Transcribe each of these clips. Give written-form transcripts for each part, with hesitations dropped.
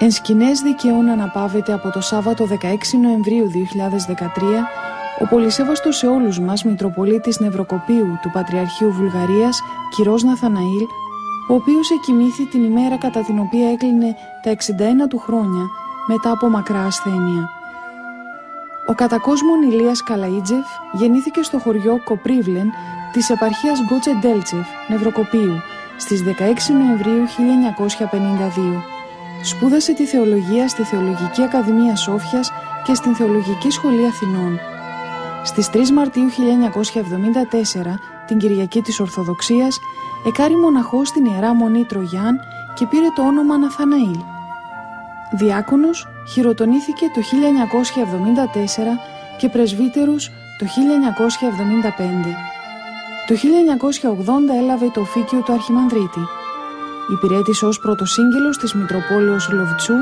Εν σκηνές δικαίων αναπαύεται από το Σάββατο 16 Νοεμβρίου 2013 ο πολυσέβαστος σε όλους μας Μητροπολίτης Νευροκοπίου του Πατριαρχείου Βουλγαρίας, κυρός Ναθαναήλ, ο οποίος εκοιμήθη την ημέρα κατά την οποία έκλεινε τα 61 του χρόνια μετά από μακρά ασθένεια. Ο κατακόσμων Ηλίας Καλαΐτζεφ γεννήθηκε στο χωριό Κοπρίβλεν της επαρχίας Γκότσε Ντέλτσεφ, Νευροκοπίου, στις 16 Νοεμβρίου 1952. Σπούδασε τη θεολογία στη Θεολογική Ακαδημία Σόφιας και στην Θεολογική Σχολή Αθηνών. Στις 3 Μαρτίου 1974, την Κυριακή της Ορθοδοξίας, εκάρη μοναχός στην Ιερά Μονή Τρογιάν και πήρε το όνομα Ναθαναήλ. Διάκονος, χειροτονήθηκε το 1974 και πρεσβύτερος το 1975. Το 1980 έλαβε το οφίκιο του Αρχιμανδρίτη. Υπηρέτησε ως πρωτοσύγγελος της Μητροπόλεως Λοβτσού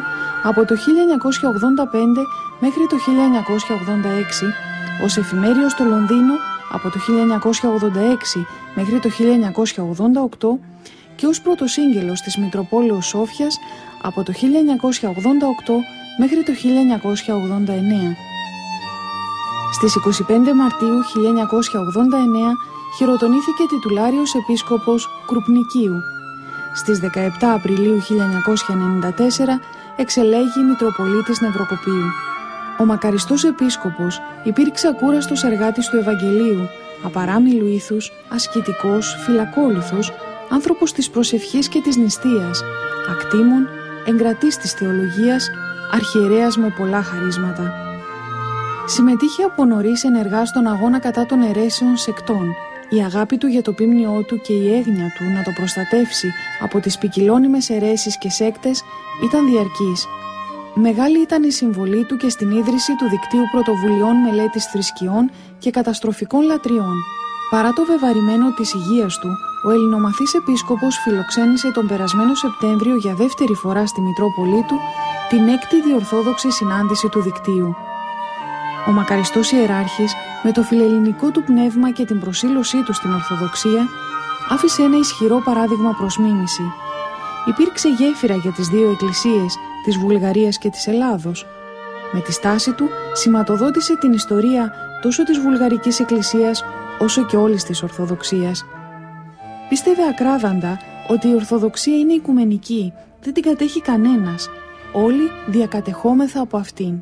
από το 1985 μέχρι το 1986, ως εφημέριος στο Λονδίνο από το 1986 μέχρι το 1988 και ως πρωτοσύγγελος της Μητροπόλεως Σόφιας από το 1988 μέχρι το 1989. Στις 25 Μαρτίου 1989 χειροτονήθηκε τιτουλάριος επίσκοπος Κρουπνικίου. Στις 17 Απριλίου 1994 εξελέγει Μητροπολίτης Νευροκοπίου. Ο μακαριστός επίσκοπος υπήρξε ακούραστος εργάτης του Ευαγγελίου, απαράμιλου ήθους, ασκητικός, φιλακόλουθος, άνθρωπος της προσευχής και της νηστείας, ακτήμων, εγκρατής της θεολογίας, αρχιερέας με πολλά χαρίσματα. Συμμετείχε από νωρίς ενεργά στον αγώνα κατά των αιρέσεων σεκτών. Η αγάπη του για το πίμνιό του και η έγνοια του να το προστατεύσει από τις ποικιλώνυμες αιρέσεις και σέκτες ήταν διαρκής. Μεγάλη ήταν η συμβολή του και στην ίδρυση του Δικτύου Πρωτοβουλειών Μελέτης Θρησκειών και Καταστροφικών Λατριών. Παρά το βεβαρημένο της υγείας του, ο ελληνομαθής επίσκοπος φιλοξένησε τον περασμένο Σεπτέμβριο για δεύτερη φορά στη Μητρόπολη του την 6η διορθόδοξη συνάντηση του Δικτύου. Ο μακαριστός ιεράρχης, με το φιλελληνικό του πνεύμα και την προσήλωσή του στην Ορθοδοξία, άφησε ένα ισχυρό παράδειγμα προς μίμηση. Υπήρξε γέφυρα για τις δύο εκκλησίες, της Βουλγαρίας και της Ελλάδος. Με τη στάση του σηματοδότησε την ιστορία τόσο της Βουλγαρικής Εκκλησίας όσο και όλης της Ορθοδοξίας. Πίστευε ακράδαντα ότι η Ορθοδοξία είναι οικουμενική, δεν την κατέχει κανένας. Όλοι διακατεχόμεθα από αυτήν.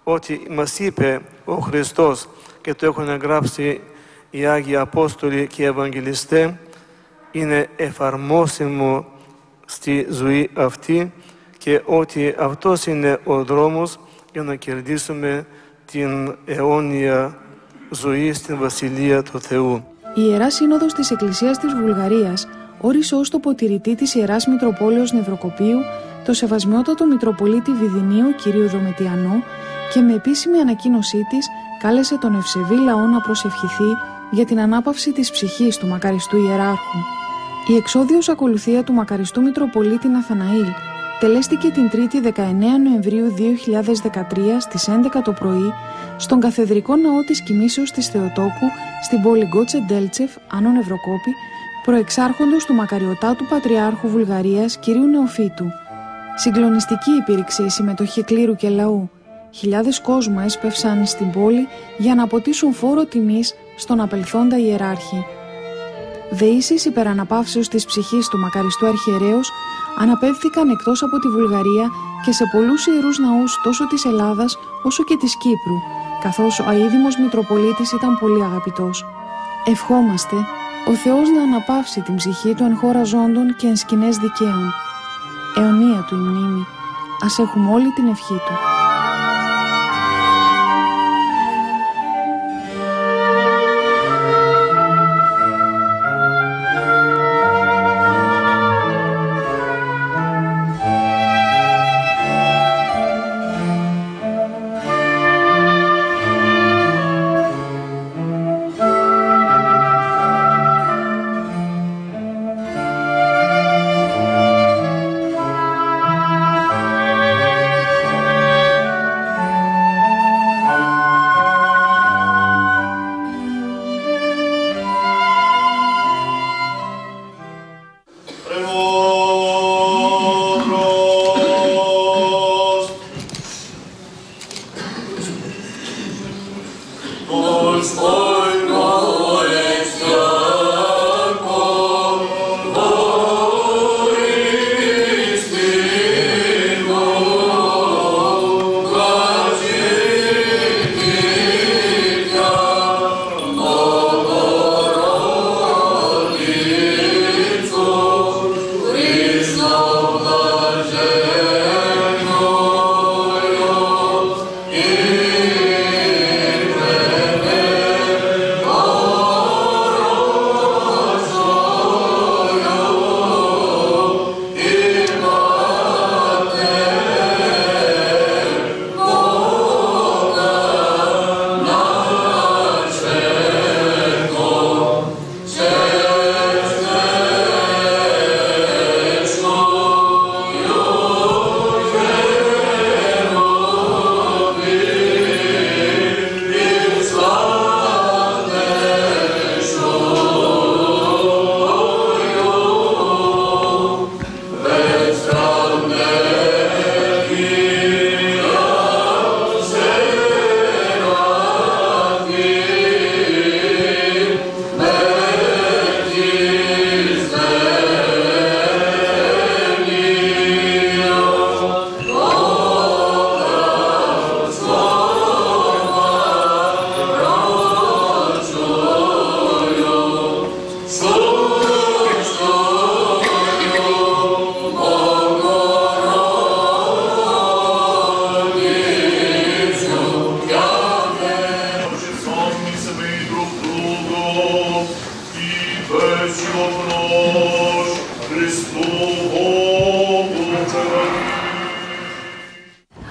Ότι μας είπε ο Χριστός και το έχουν γράψει οι Άγιοι Απόστολοι και οι Ευαγγελιστές είναι εφαρμόσιμο στη ζωή αυτή και ότι αυτός είναι ο δρόμος για να κερδίσουμε την αιώνια ζωή στην Βασιλεία του Θεού. Η Ιερά Σύνοδος της Εκκλησίας της Βουλγαρίας όρισε ως τοποτηρητή της Ιεράς Μητροπόλεως Νευροκοπίου το Σεβασμιότατο Μητροπολίτη Βιδινίου κ. Δομητιανό και με επίσημη ανακοίνωσή της κάλεσε τον ευσεβή λαό να προσευχηθεί για την ανάπαυση της ψυχής του μακαριστού ιεράρχου. Η εξόδιος ακολουθία του μακαριστού Μητροπολίτη Ναθαναήλ τελέστηκε την 3η 19 Νοεμβρίου 2013 στις 11 το πρωί στον Καθεδρικό Ναό της Κοιμήσεως της Θεοτόκου στην πόλη Γκότσε Ντέλτσεφ, Άνω Νευροκόπη, προεξάρχοντος του μακαριωτάτου Πατριάρχου Βουλγαρίας κ. Νεοφύτου. Συγκλονιστική υπήρξε η συμμετοχή κλήρου και λαού. Χιλιάδες κόσμου έσπευσαν στην πόλη για να αποτίσουν φόρο τιμής στον απελθόντα ιεράρχη. Δεήσεις υπεραναπαύσεως της ψυχής του μακαριστού αρχιερέως αναπέμφθηκαν εκτός από τη Βουλγαρία και σε πολλούς ιερούς ναούς τόσο της Ελλάδας όσο και της Κύπρου, καθώς ο αείδημος Μητροπολίτης ήταν πολύ αγαπητός. Ευχόμαστε ο Θεός να αναπαύσει την ψυχή του εν χώρα ζώντων και εν σκηνές δικαίων. Αιωνία του η μνήμη. Ας έχουμε όλη την ευχή του.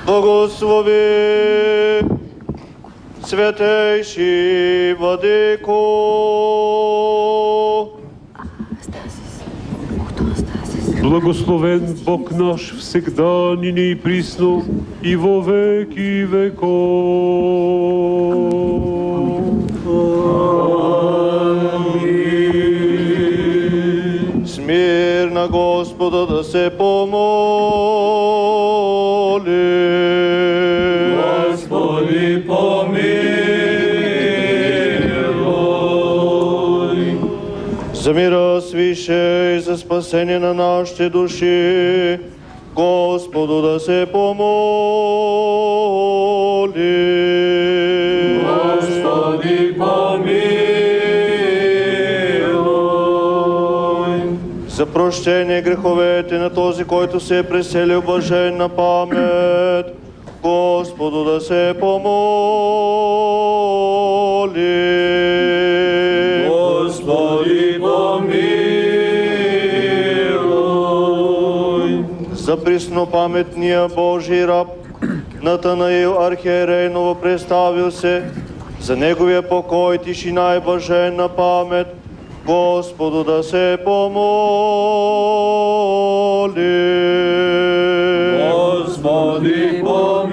Благослови, святейший Владыко, благословен Бог наш всегда, ныне и присно, и во веки веков. Аминь. Смирно Господа да се помолим. Господи, помилуй. За мира свише и за спасение на нашите души, Господу да се помолим. Господи, помилуй. За прощение греховете на този, който се е преселил блаженна памет, Господу да се помолим. Господи, помилуй. За преснопаметния Божий раб Натанаил архиерей новопреставил се, за неговия покой, тишина и блаженна памет, Господу да се помолим. Господи, помилуй.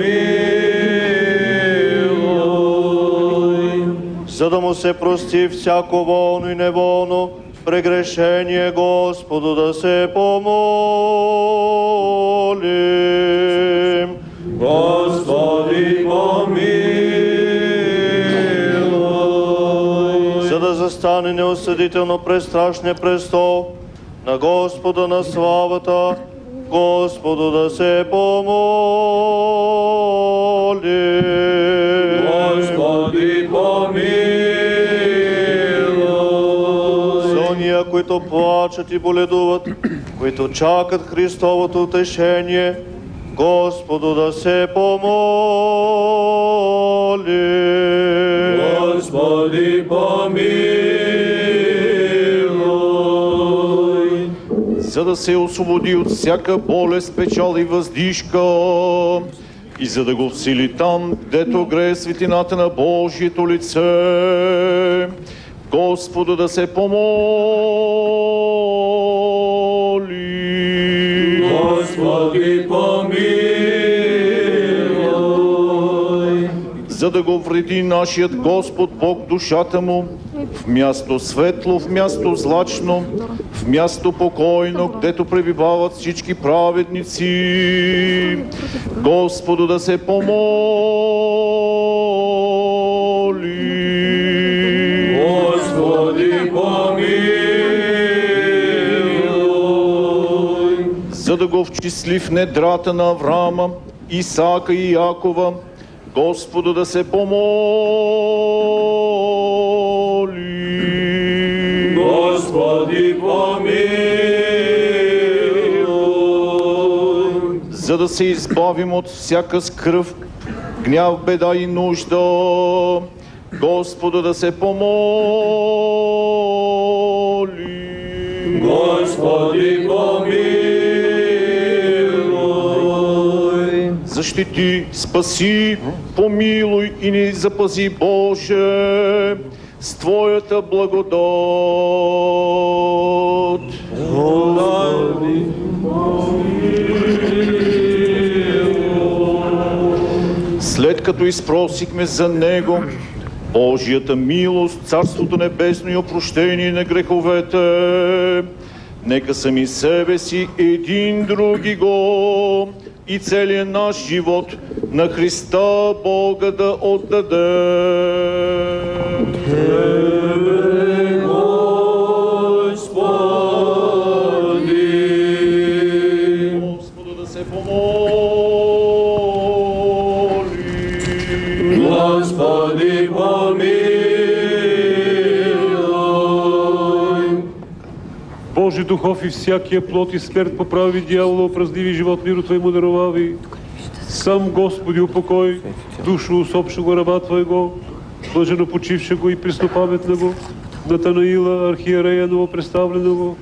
За да му се прости всяко волно и неволно прегрешение, Господу да се помолим. Господи, помилуй. За да застане неосъдително пред страшния престол на Господа на славата, Господу да се помолим. Господи, помилуй. За ония, които плачат и боледуват, които чакат Христовото утешение, Господу да се помолим. Господи, помилуй. За да се освободи от всяка болест, печал и въздишка, и за да го всили там, дето грее светлината на Божието лице, Господу да се помоли. Господи, помилуй. За да го вреди нашият Господ Бог душата му, в място светло, в място злачно, в място покойно, гдето пребивават всички праведници, Господу да се помоли. Господи, помилуй. За да го вчисли в недрата на Авраама, Исаака и Якова, Господу да се помоли. Господи, помилуй. За да се избавим от всяка скръв, гняв, беда и нужда, Господу да се помоли. Господи, помилуй. Защити, спаси, помилуй и ни запази, Боже, с Твоята благодат. Господи, След като изпросихме за Него Божията милост, Царството небесно и опрощение на греховете, нека сами себе си един други го и целият наш живот на Христа Бога да отдаде. Господу да се помоли. Господи, помилуй. Боже духов и всякия плод и смърт поправи, дявола опразниви, живот миру Твоему даровави. Сам Господи упокой, душу усопшего раба Твоего, блажено почившего и преснопаметного, Натанаила, архиерея новопреставленого,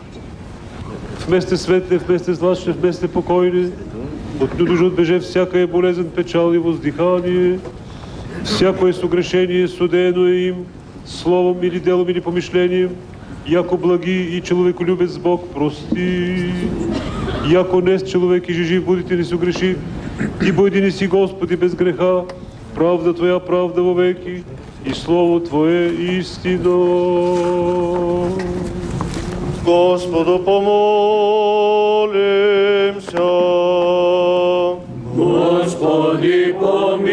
вместе светле, вместе злачне, вместе покойне, отнюдуже отбеже всяка е болезен, печал и воздихание, всяко е согрешение, судено е им, словом или делом или помишлением, яко благи и человеколюбец Бог прости, яко нест човек и жив будете не согреши, ти бойдени си Господи без греха, правда Твоя правда вовеки и Слово Твое истина. Господу помолимся. Господи помилуй.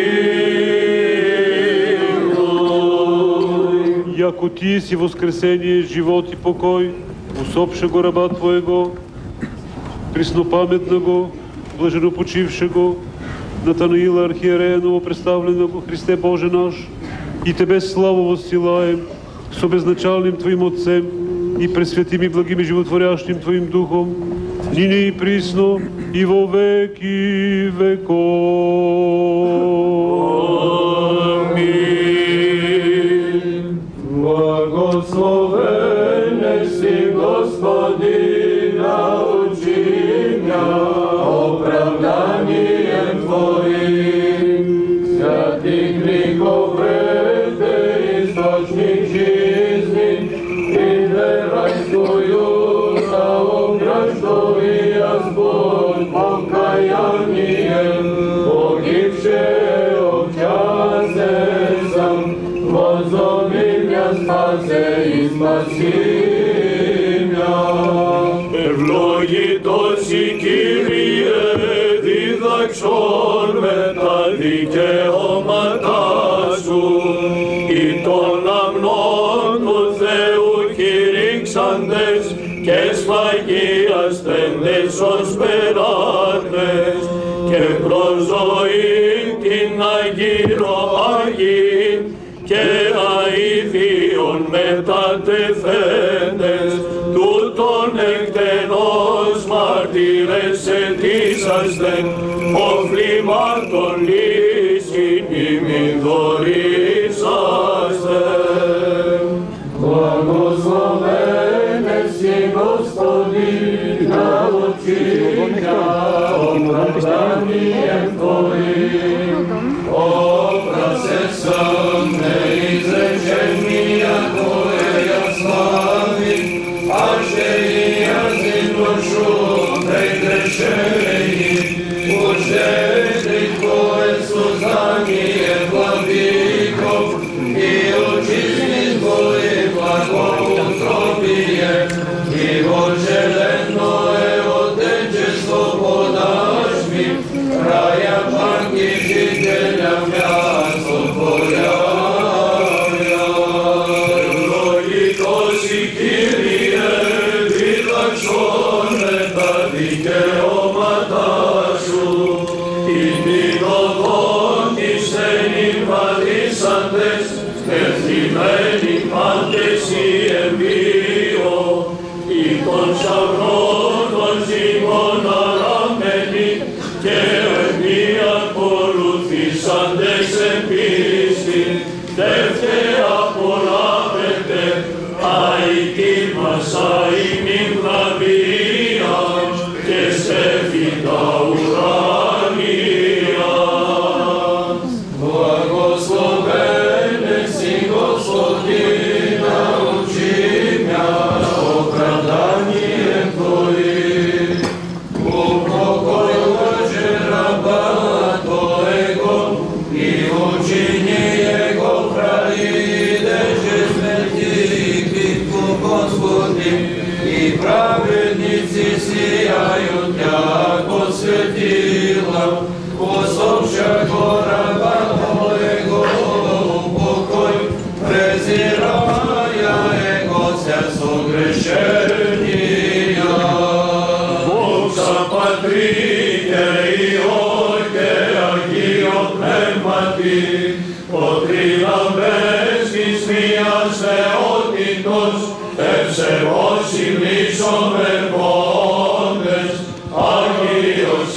Яко Ти си воскресение, живот и покой, усопше го раба Твоего, преснопаметного, блаженопочившего, Натанаила архиерея новопредставленого, Христе Боже наш, и Тебе славу воссилаем с обезначалным Твоим Отцем и пресвятим и благим и животворящим Твоим Духом, нине и присно, и во веки веков. Амин. Благословен си, Господи, научи меня оправданием Твоим, святых греховете, источник жизни, и верою наограждой я Господь покаянием, погибшее обчасе сам, возови меня спасе и спаси меня. Ευλογή τόση Κύριε, διδαξών με τα δικαιώματά Σου, ή των αμνών του Θεού κηρύξαντες και σφαγιαστέντες ως περάτες, και προς ζωήν την αγύρο Αγίην και αηδίων μετατεθέντες, τούτον εκτενώς μάρτυρες ετήσαστεν, οφλημάτων λύσιν ημιν δωρήσαστε. Благословен си, Господи, научи меня оправданием Твоим, образе сам неизречения Твоя слави, аще и язык душу прегрешений, учили Твое сознание владыков и учили Твое благоутробие, и вожделенное Отечество подашь ми, рая паки жителям мясо Твоя. Ευλογή τόση Κύριε, διδαξών με τα δικαιώματά Σου, ή την οδόν της εν invadήσαντες, ευθυμένοι πάντες οι εμβίω, ή των σαυρών των ζυγών αραμμένοι, και εμεί ακολουθήσαντες εν πίστη, δεύτε απολάβετε, αητή μας αημήν βλαβία, και στέφη τα ουράνια. Благословен си, Господи, научи меня оправданием Твоим, упокой Боже раба Твоего, и учини Его праведеже смерти битву, Господи, и праведницы сияют, яко светила, усопшего раба Твоего упокой, презирая Его вся согрешения. Бог запатрите и оке агио πνεύματι, ποτρίλαμπες της μίας θεότητος, ευσεβώς ημίσομεν πόντες, Άγιος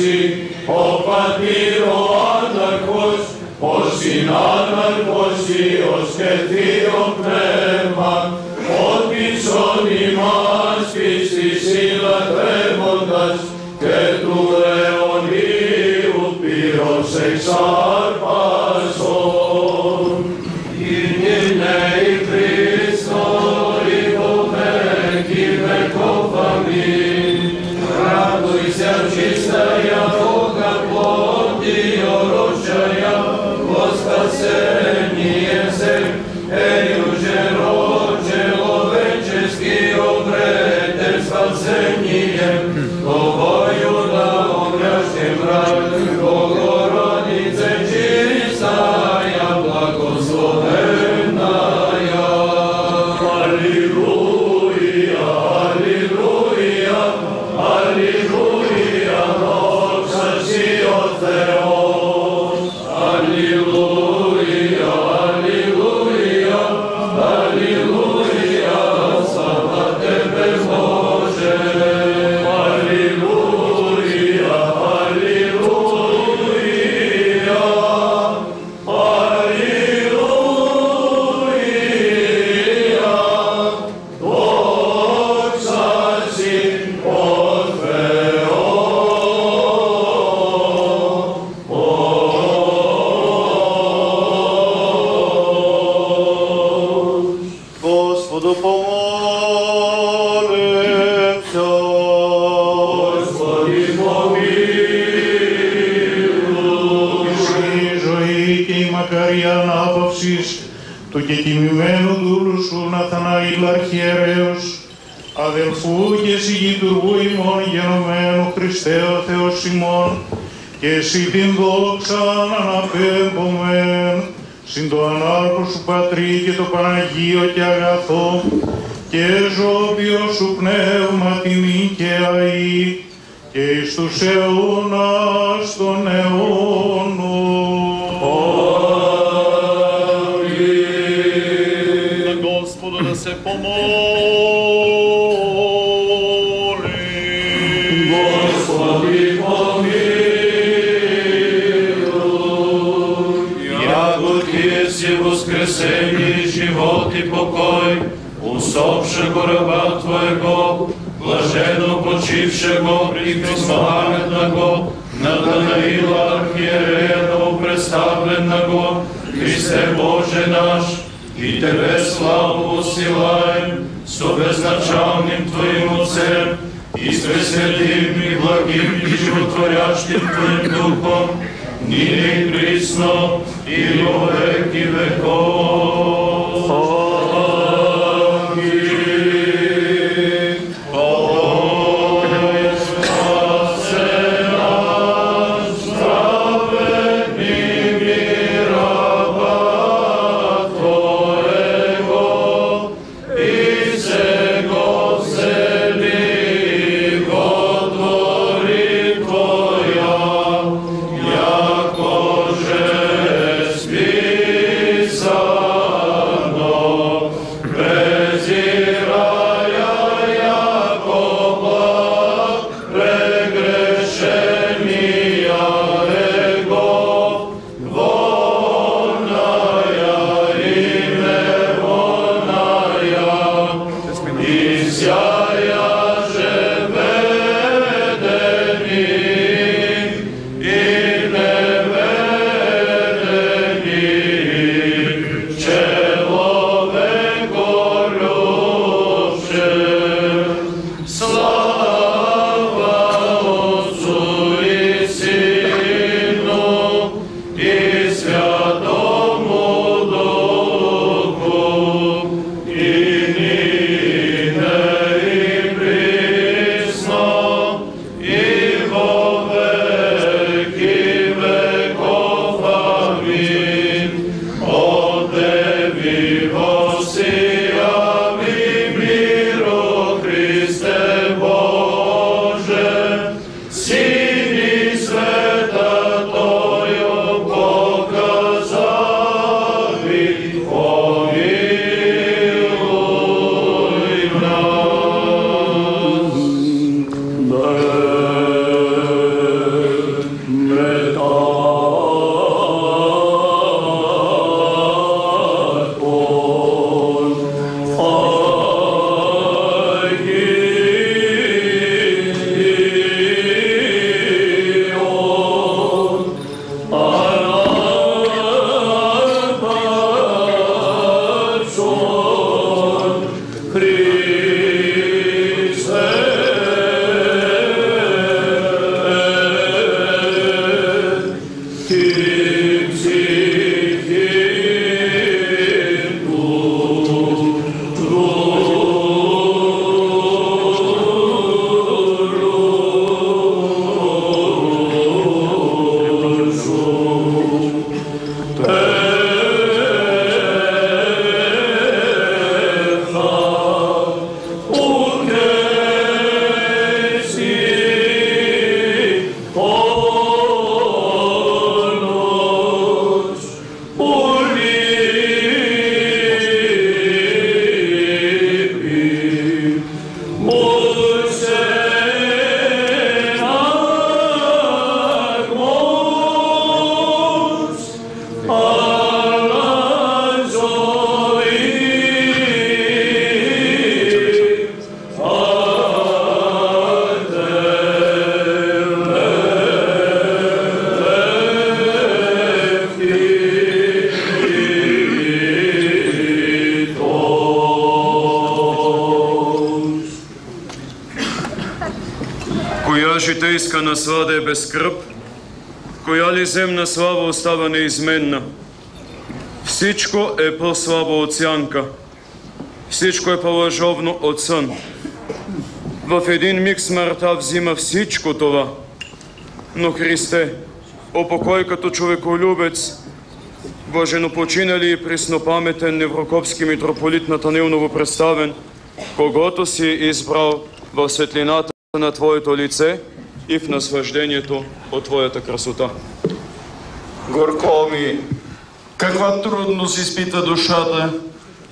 ο Πατήρ ο άναρχος, ο συνάναρχος Υιός και Θείο Πνεύμα, ότι σον ημάς πιστης ηλατρεύει, Радуйся, чистая Бога плотью рожая, во спасение всех, уже род человеческий обретет спасением, Тобою да умрящим рад, Богородице чистая, благословенная. Аллилуйя, аллилуйя, аллилуйя, Докса си от Θεός. Аллилуйя, аллилуйя, аллилуйя, слава Тебе, Боже. Аллилуйя, аллилуйя, аллилуйя, Докса си от Господу помолимся. Господи, помилуй. Στη ζωή και η μακαριά ανάπαυσης του κεκοιμημένου δούλου σου Ναθαναήλ Αρχιερέως, αδελφού και συγκητουργού ημών γενομένου Χριστέ ο Θεός ημών, και εσύ την δόξα αναπέμπομεν, συν το ανάρχο σου Πατρί και το Παναγίο και αγαθό, και ζώπιο σου πνεύμα τιμή και αή, και εις τους αιώνας των αιώνων. На Господа да се помолим. Господи, помилуй. Яго Ти еси воскресение, живот и покой, усопшего раба Твоего, блаженно почившего и безпамятного, Натанаила Архиерея новопредставленного, Христе Боже наш, и Тебе славу посылаем со безначальным Твоим Отцем и с пресвятым и благим и животворящим Твоим Духом, ныне и присно и во веки веков. Аминь. Боже, спаси нас, праведный мир раба Твоего, и сего всели во дворе Твоя, яко же списано. небеска наслада е без скръб, коя ли земна слава остава неизменна. Всичко е по-слабо от сянка, всичко е по-лъжовно от сън. В един миг смъртта взима всичко това. Но Христе, упокой като човеколюбец, блаженопочинали и преснопаметен неврокопски митрополит Натанаил Новопредставен, когото си избрал в светлината на Твоето лице и в наслаждението от Твоята красота. Горко ми, каква трудност изпита душата,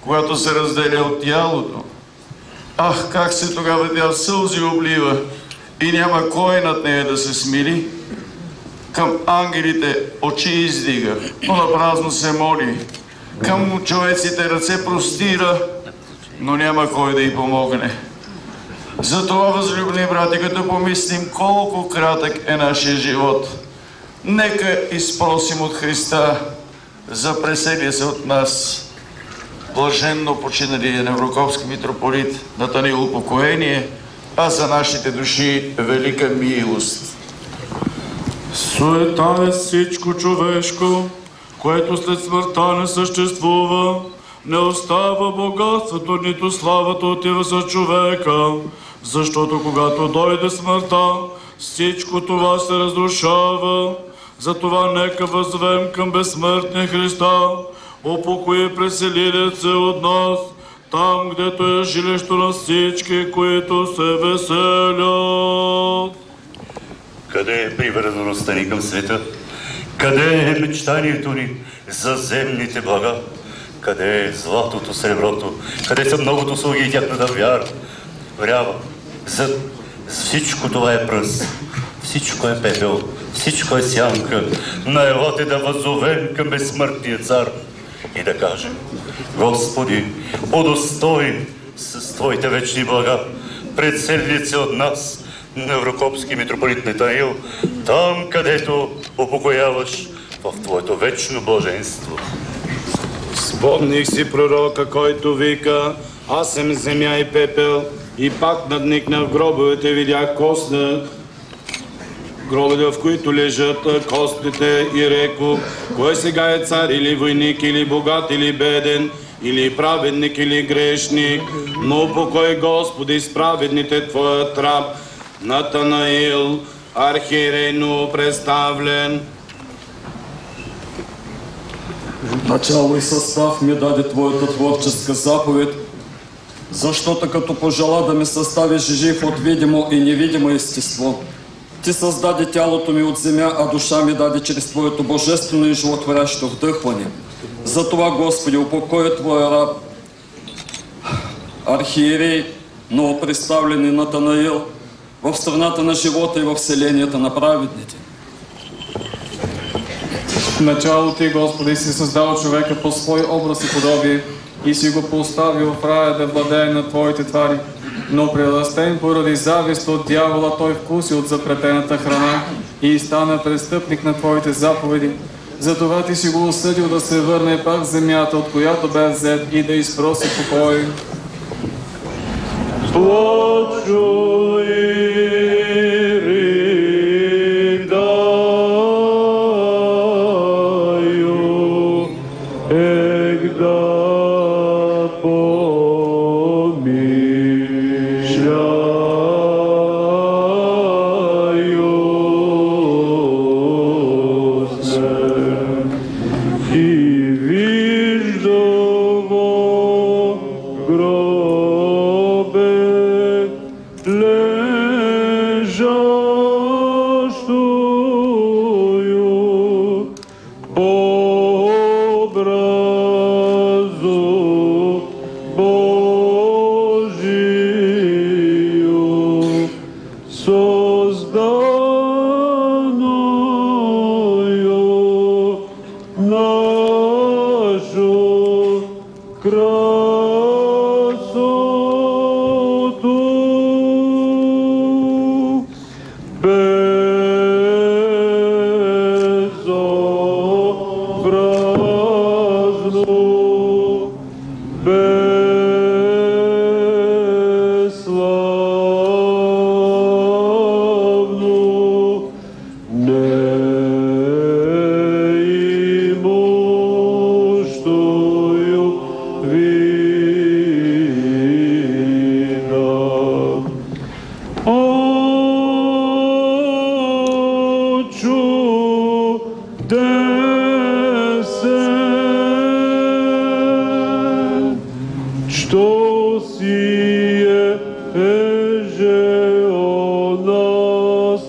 когато се разделя от тялото. Ах, как се тогава тя сълзи облива и няма кой над нея да се смири. Към ангелите очи издига, но напразно се моли. Към човеците ръце простира, но няма кой да й помогне. Затова, възлюбени брати, като помислим колко кратък е нашия живот, нека изпросим от Христа за преселие се от нас. Блаженно починалия неврокопски митрополит Натанаил упокоение, а за нашите души велика милост. Суета е всичко човешко, което след смъртта не съществува. Не остава богатството, нито славата отива за човека, защото когато дойде смъртта, всичко това се разрушава. Затова нека възвем към безсмъртния Христа, упокои преселилият се от нас, там, гдето е жилището на всички, които се веселят. Къде е привързаността ни към света? Къде е мечтанието ни за земните блага? Къде е златото, среброто? Къде са многото слуги и тяхната вяра? Врява, за всичко това е пръст, всичко е пепел, всичко е сянка. Но елате да въззовем към безсмъртния цар и да кажем: Господи, удостой с Твоите вечни блага, прецели се от нас, неврокопски митрополит Натанаил, там, където упокояваш в Твоето вечно блаженство. Спомних си пророка, който вика: аз съм земя и пепел, и пак надникна в гробовете, видях костна, гробовете, в които лежат костите, и реко: кой сега е цар или войник, или богат, или беден, или праведник, или грешник? Но упокой, Господи, с праведните Твоят раб Натанаил, архиерей новопредставлен. Начало и състав ми даде Твоята творческа заповед, защото като пожела да ме съставиш жив от видимо и невидимо естество, Ти създаде тялото ми от земя, а душа ми даде чрез Твоето божествено и животворящо вдъхване. Затова, Господи, упокой Твоя раб, архиерей, новопредставлен Натанаил, в страната на живота и в селенията на праведните. В начало Ти, Господи, си създал човека по свой образ и подобие и си го поставил в рая да владее на Твоите твари. Но прелъстен поради завист от дявола, той вкуси от запретената храна и стана престъпник на Твоите заповеди. Затова Ти си го осъдил да се върне пак в земята, от която бе взет, и да изпроси покой. Гробе, неимущую вина. О, чудесен, что сие же о нас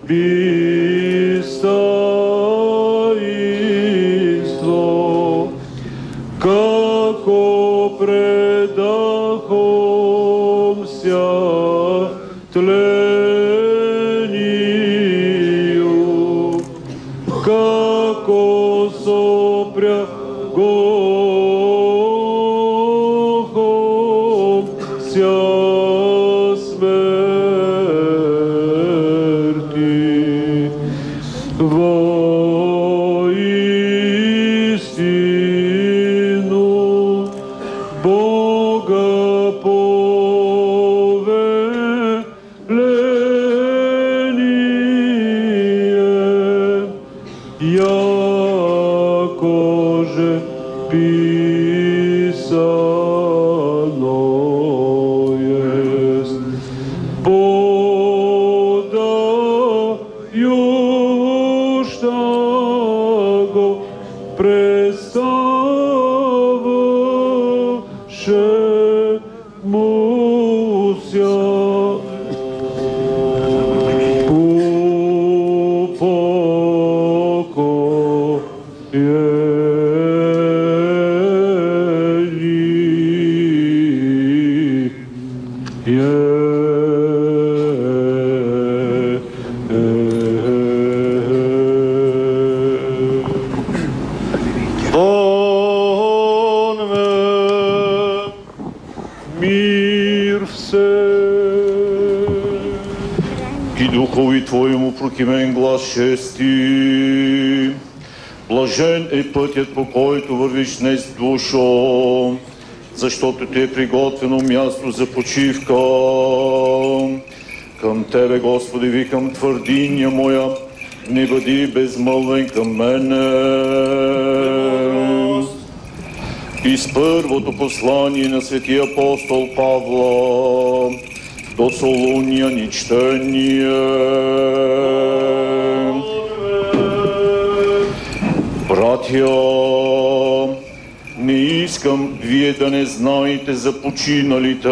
бистаинство, како предахомся тлению, како сопрягохомся смерти. Воистину Бога повеление, яко же писано есть. Подаешь таго представшемуся мир все. И Духови Твоему прокимен глас чести. Блажен е пътят, по който вървиш днес, душо, защото ти е приготвено място за почивка. Към Тебе, Господи, викам твърдиня моя, не бъди безмълвен към мене. Из първото послание на светия апостол Павла до Солуняни чтение. Братя, не искам вие да не знаете за починалите,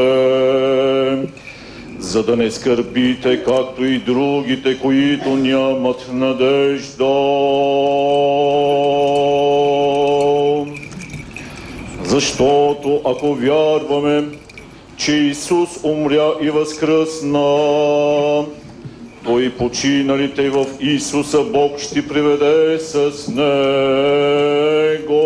за да не скърбите, както и другите, които нямат надежда. Защото ако вярваме, че Исус умря и възкръсна, то и починалите в Исуса Бог ще приведе с Него.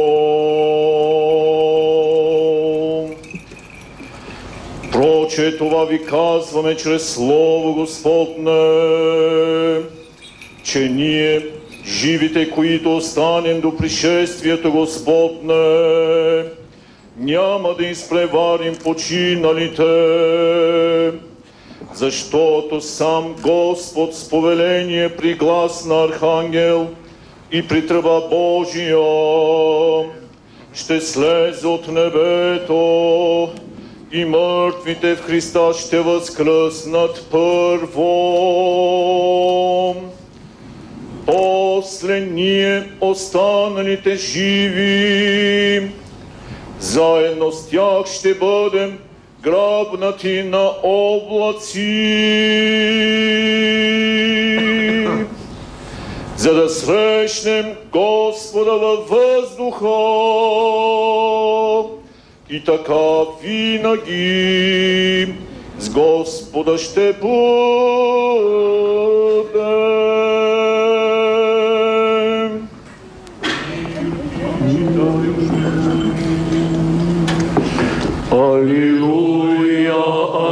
Проче това ви казваме чрез Слово Господне, че ние, живите, които останем до пришествието Господне, няма да изпреварим починалите, защото сам Господ с повеление при глас на архангел и при тръба Божия ще слезе от небето и мъртвите в Христа ще възкръснат първо. После ние, останалите живи, заедно с тях ще бъдем грабнати на облаци, за да срещнем Господа във въздуха и така винаги с Господа ще бъдем. Алилуя,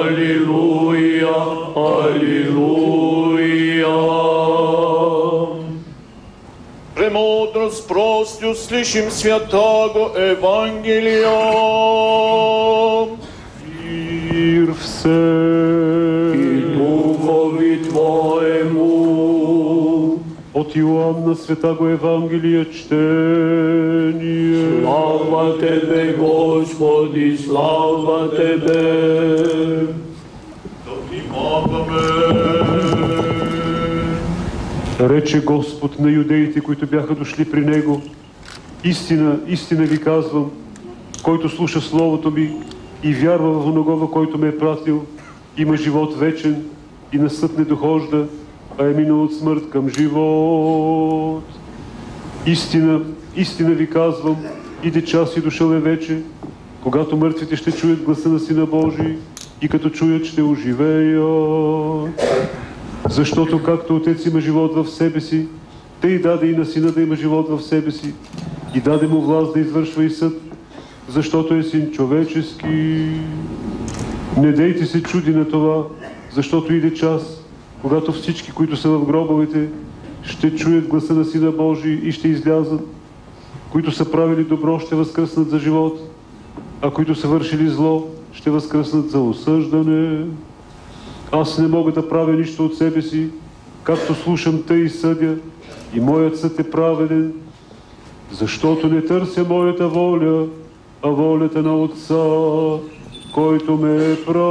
алилуя, алилуя. Премудрост прости услышим святаго Евангелия. Мир все. И Духови Твоему. От Йоанна Святаго Евангелие чтение. Слава Тебе, Господи, слава Тебе! Рече Господ на юдеите, които бяха дошли при Него: истина, истина ви казвам, който слуша Словото ми и вярва в Оногова, който ме е пратил, има живот вечен и на съд не дохожда, а е минал от смърт към живот. Истина, истина ви казвам, иде час и дошъл е вече, когато мъртвите ще чуят гласа на Сина Божий и като чуят, ще оживеят. Защото както Отец има живот в себе си, тъй даде и на Сина да има живот в себе си и даде му власт да извършва и съд, защото е Син човечески. Не дейте се чуди на това, защото иде час, когато всички, които са в гробовете, ще чуят гласа на Сина Божий и ще излязат. Които са правили добро, ще възкръснат за живот, а които са вършили зло, ще възкръснат за осъждане. Аз не мога да правя нищо от себе си, както слушам, тъй и съдя, и моят съд е праведен, защото не търся моята воля, а волята на Отца, който ме прати.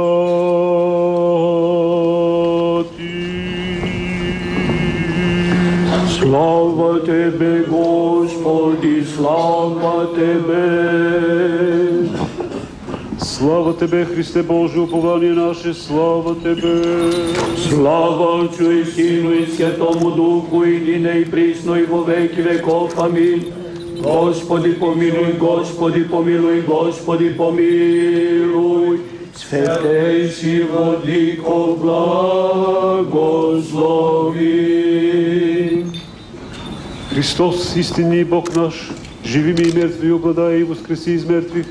Слава Тебе, Господи, слава Тебе! Слава Тебе, Христе Божие, упование наше, слава Тебе! Слава Отцу и Сину и Святому Духу, и ныне и присно, и во веки веков. Аминь. Господи помилуй, Господи помилуй, Господи помилуй. Святейший Владыко, благослови. Христос, истинният Бог наш, живи и мертви, обладая и възкреси из мертвих.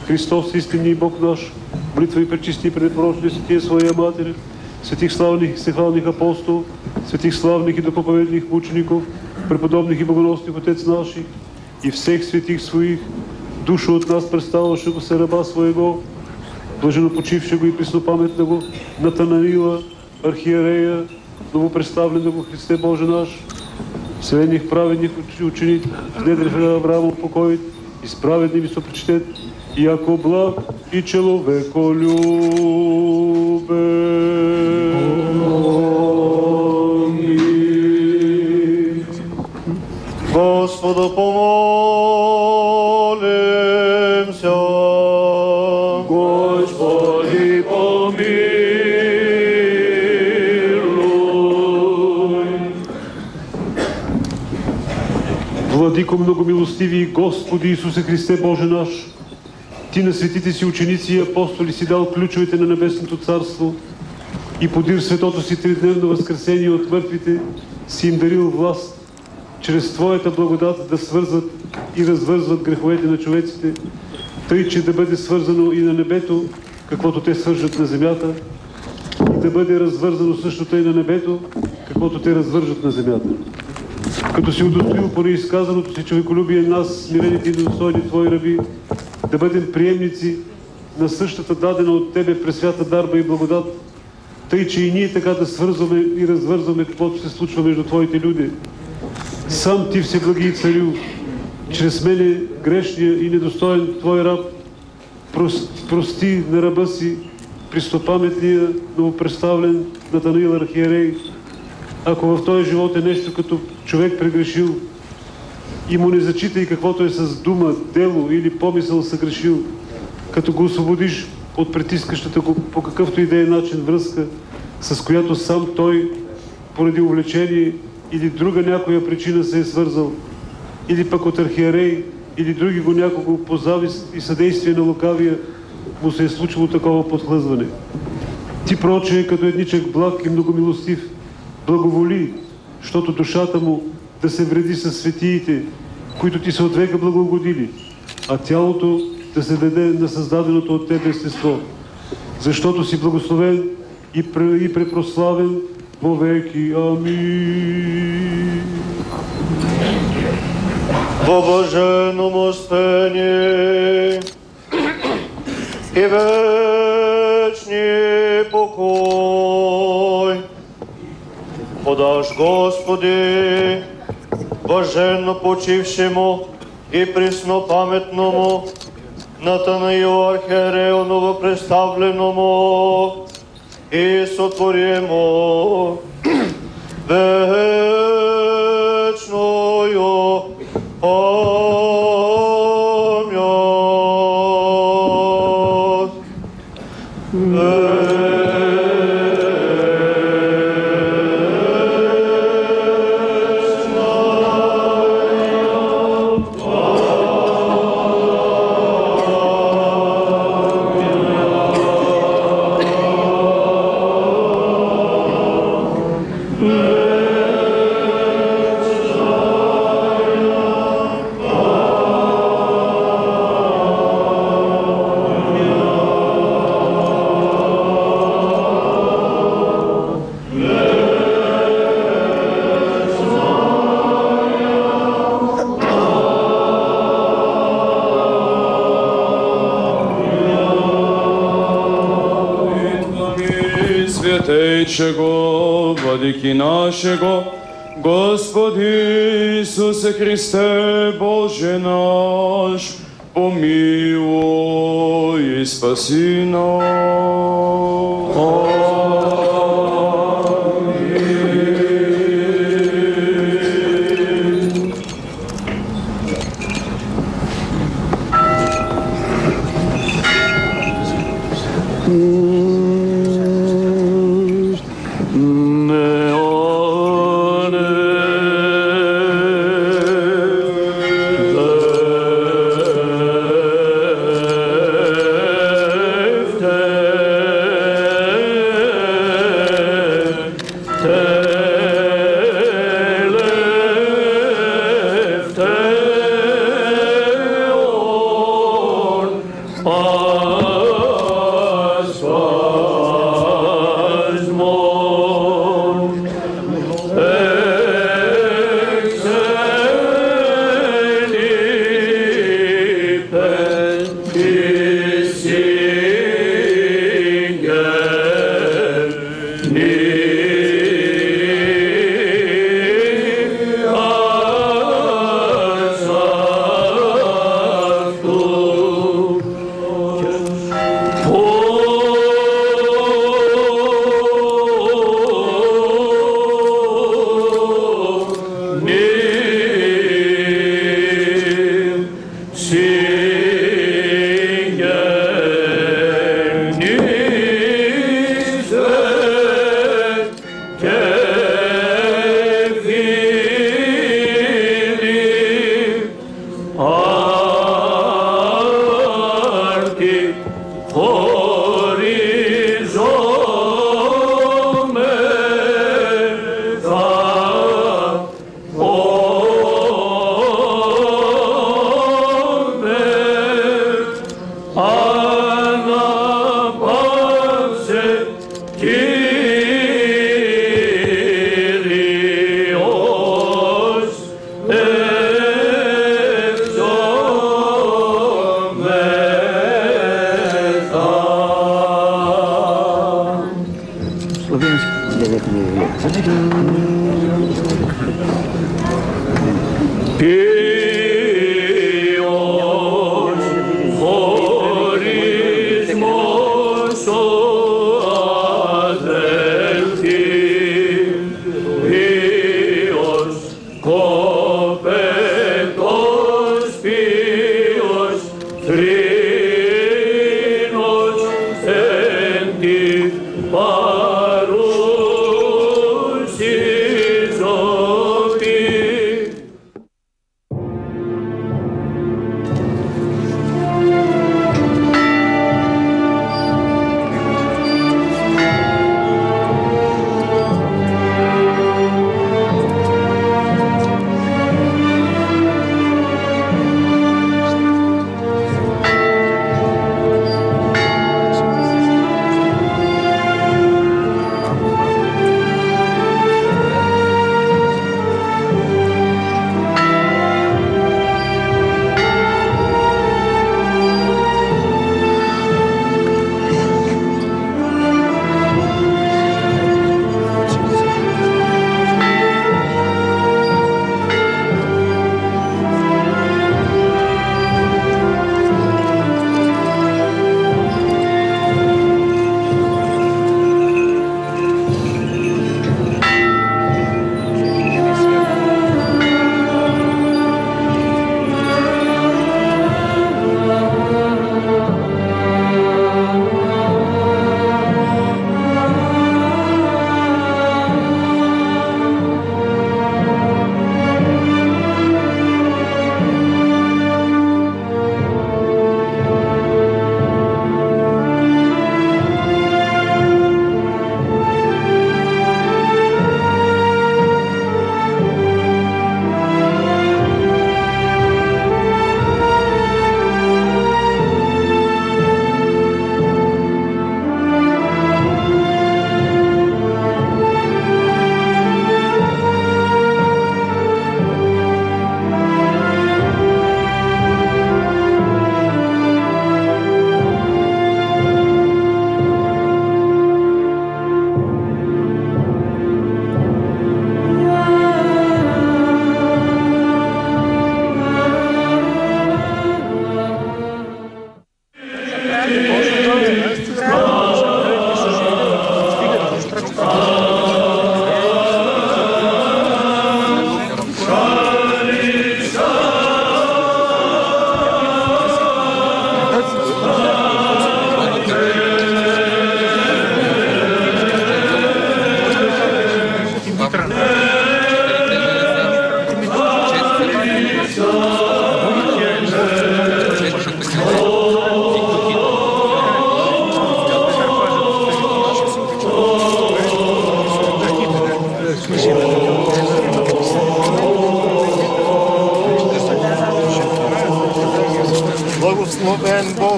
Христос, истинният Бог наш, молитва и пречисти и предпорочни светия Своя Матери, светих славних и стефалних апостол, светих славних и доповедних мучеников, преподобных и богоносных Отец наших, и всех светих Своих, душу от нас представившего се раба Своего, блаженнопочившего и преснопаметного Натанаила, архиерея, новопредставленного Христе Боже наш, вселених праведних ученик, внедрих на Авраамов покоит, и справедними сопричтет, и яко благ и човеколюбен. Господа помолимся. Господи помилуй. Владико многомилостиви Господи Исусе Христе Боже наш, Ти на светите си ученици и апостоли си дал ключовете на Небесното царство и подир светото си тридневно възкресение от мъртвите си им дарил власт чрез Твоята благодат да свързват и развързват греховете на човеците, тъй, че да бъде свързано и на небето, каквото те свържат на земята, и да бъде развързано същото и на небето, каквото те развържат на земята. Като си удостоил по неизказаното си човеколюбие нас, смирените и недостойни Твои раби, да бъдем приемници на същата дадена от Тебе пресвята дарба и благодат, тъй, че и ние така да свързваме и развързваме каквото се случва между Твоите люди. Сам Ти, Всеблаги и Царю, чрез мене, грешния и недостоен Твой раб, прости на раба си, преснопаметния, новопредставлен Натанаил архиерей, ако в този живот е нещо като човек прегрешил и му не зачитай каквото е с дума, дело или помисъл съгрешил, като го освободиш от притискащата го по какъвто и да е начин връзка, с която сам той поради увлечение или друга някоя причина се е свързал, или пък от архиерей или други го някого по завист и съдействие на лукавия му се е случило такова подхлъзване. Ти, проче, като едничък благ и многомилостив, благоволи, защото душата му да се вреди със светиите, които Ти са от века благогодили, а тялото да се даде на създаденото от Тебе естество, защото си благословен и препрославен во веки. Амин. Во блаженно мощение и вечния покой подаш, Господи, блаженно почившему и преснопаметному Натанаилу архиерею новопредставленому и сотворимо вечною Святейшего, Владыки нашего, Господи Иисусе Христе, Боже наш, помилуй и спаси нас.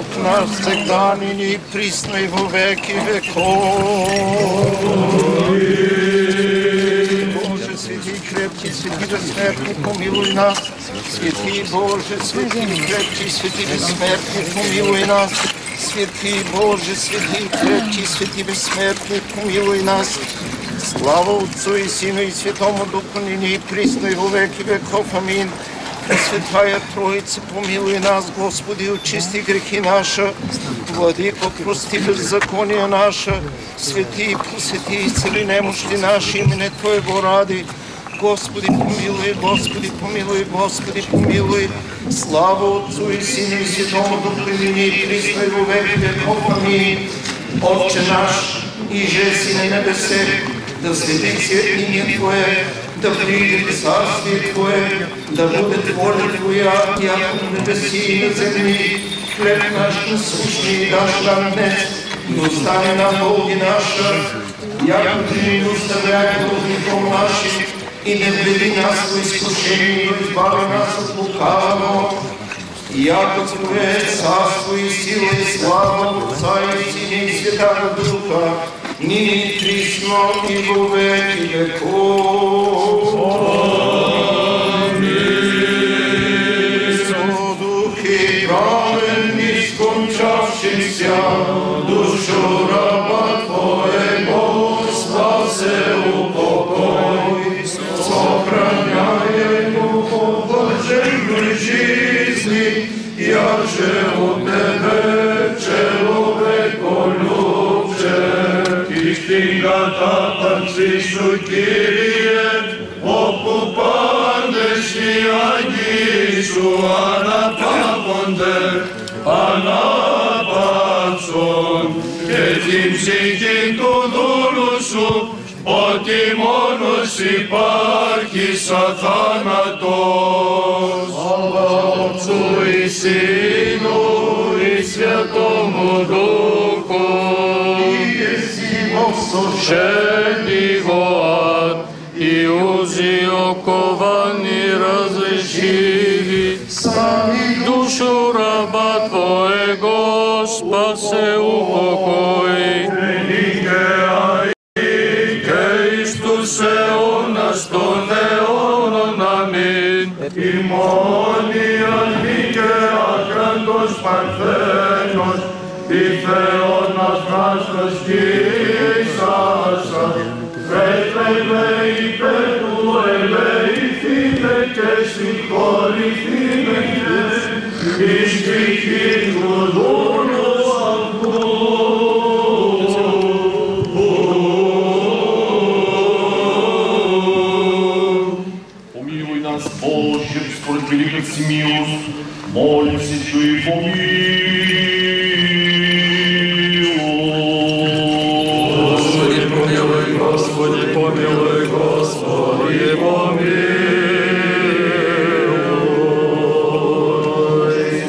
Бог наш, всегда, ныне и присно и во веки веков. Боже, святи и крепкий, святи бессмертный, помилуй нас. Святи Боже, святи и крепкий, святи бессмертный, помилуй нас. Святи Боже, святи и крепкий, святи бессмертный, помилуй нас. Слава Отцу и Сыну и Святому Духу, ныне и присно и во веки веков. Аминь. Пресвятая Троица, помилуй нас, Господи, очисти грехи наши, Владыко, прости беззаконие наше, святи, посети, исцели немощи наши, имене Твоего ради. Господи, помилуй, Господи, помилуй, Господи, помилуй. Слава Отцу и Сыну и Святому Духу, ныне и присно и во веки веков. Аминь. Отче наш, иже си на небесе, да свети имя Твое, да придет царствие Твое, да будет воля Твоя, яко на небеси и на земли. Хлеб наш насущный дашь нам днес, и остави нам долги наши, яко Ты не оставляй должником нашим, и не введи нас в искушение, но избави нас от лукавого. Яко Твое царство и сила и слава Отца и Сына и Святого Духа, ныне и присно и во веки веков. Аминь. Со духе праведных скончавшихся, душу раба Твоего спасе упокой, сохраняя его от блаженной жизни, яже от Тебе человеколюбче. Истингата подсвищу Кирие, окупандешни агишу, анапапонде, анапатсон, кетим сикин тудулушу, отимонус и пархи сатанатос. Слава Отцу и Сыну и Святому Духу, сошедший в ад, и узы окованы разрешили, душу раба Твоего спасе упокой. Ημώνιας δικαίας κράτος παρθένος, η Θεός μας φράστος Κύρισασας, υπέρ του ελεηθείτε και συγχωρηθείτε εις τυχή του δούλου αυτού. Боже, според великата си милост, молим се, чуй и помилуй. Господи, помилуй, Господи, помилуй, Господи, помилуй.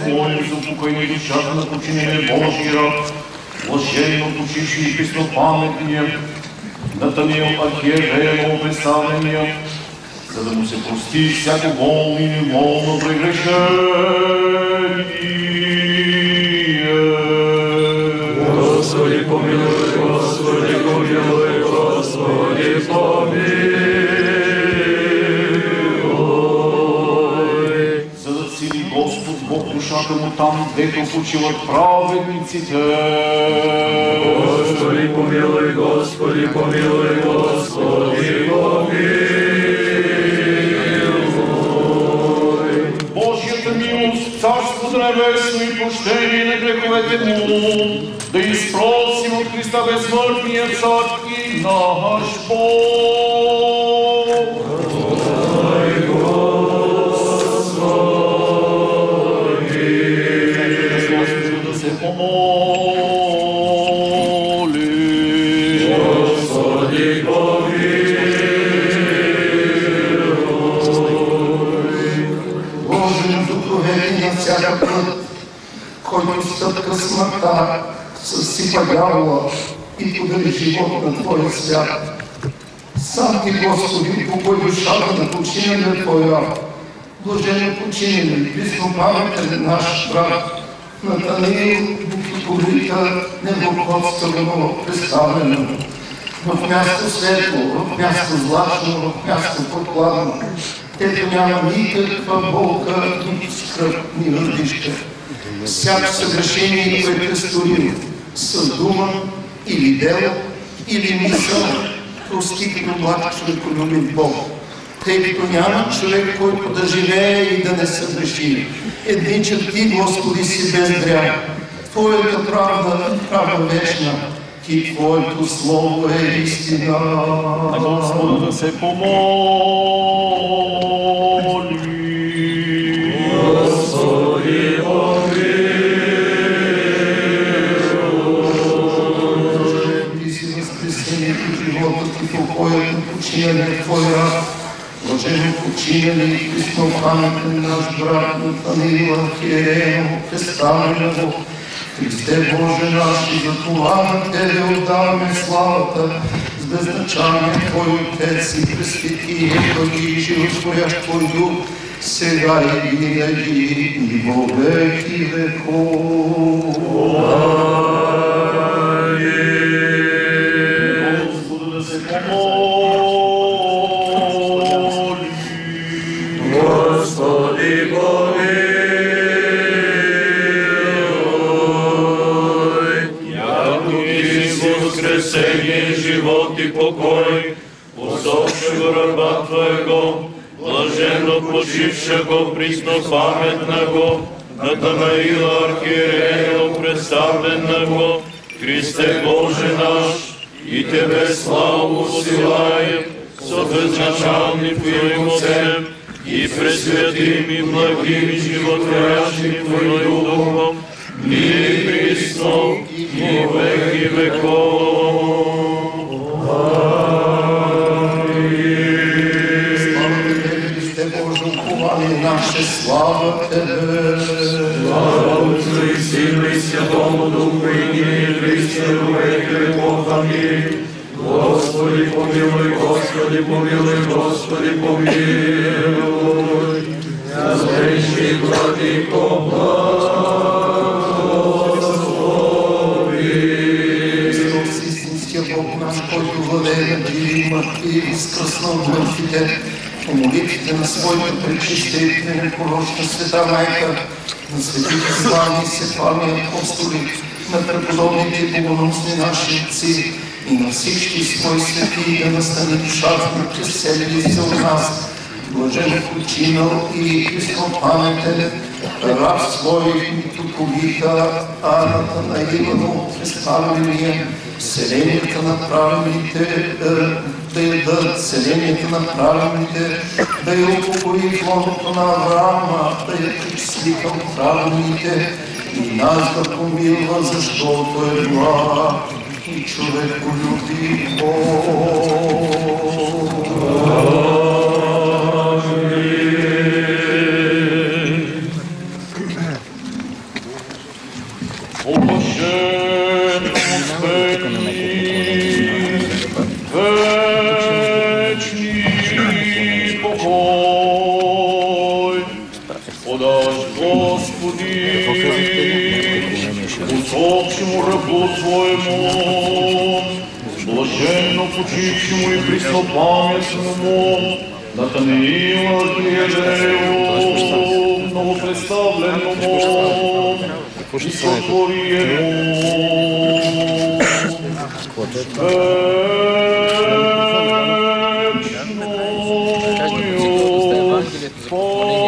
Молим за упокоение душата на починения Божия раб, блаженно почивши и преснопаметния Натаниил архиерея новопредставения, за да му се прости всяко волно и неволно прегрешение. Господи, помилуй, Господи, помилуй, Господи, помилуй. За да сили Господ Бог душата му там, дето почиват праведниците. Господи, помилуй, Господи, помилуй, Господи, помилуй. Царството небесно и прощение на греховете му, да изпросим от Христа безсмъртния цар и наш Бог. Дай, Господи! Да се помоли. Господи, всяка път, който стъпка смъртта, съсипа дявола и подари живот на Твоя свят. Сам Ти, Господи, упокой душата на починалия Твоя, блаженно починали, преснопаметен наш брат Натанаил, митрополита, неблагословено представено. В място светло, в място злачно, в място прохладно, където няма никаква болка, нито скръб, ни радишка. Всяко съгрешение, което е сторил, с дума или дело, или мисъл, прости като благ човеколюбив Бог. Тъй като няма човек, който да живее и да не съгреши. Едничък Ти, Господи, си без грях. Твоята правда, правда вечна. Ти Твоето Слово е истина. На Господа да се помоли. Господи, Ти си възкресението, животът и покоят на починалия Твой раб. Блажен починали и писнопаметен наш брат Натанаил, архиерея, представяне го. Христе Боже наш, и за това на Тебе отдаваме славата, с безначалния Твой Отец и пресвети и животворящ Твой Дух, сега и винаги и во веки веков. Господу да се помоли. Господи помилуй. Яко Ти воскресение, живот и покой, усопшего раба Твоего, блаженно почившего приснопаметного, Натанаила архиерея, представленного, Христе Боже наш, и Тебе славу усилаем, со безначалным Твоим Отцем, и пресвятым и благим и животворящим Твоим Духом, ныне и присно, и во веки веков. Наше слава Тебе. Слава Отцу и Сыну и Святому Духу, и ныне и присно, и во веки веков. Аминь. Господи помилуй, Господи помилуй, Господи помилуй. Злейший Владыко, благослови. Христос, истинския Бог наш, който владее на живи и мъртви и възкръсна от мъртвите, по молитвите на своята пречиста и непорочна света майка, на светите славни и светлани апостоли, на преподобните и богоносни наши отци и на всички свои свети, да настане душата на преселили се от нас, блажен починал и писнопаметен раб свой митрополита Натанаила, представения, вселенията на праведните да ядат, вселенията на праведните да я упокои в лоното на Авраама, да я причисли към праведните и нас да помилва, защото е благ и човеколюбив Бог. Вечный покой подашь, Господи, усопшему рабу Твоему, блаженно почившему и преснопамятному Натанаилу архиерею, новопредставленному, и сотвори ему вечною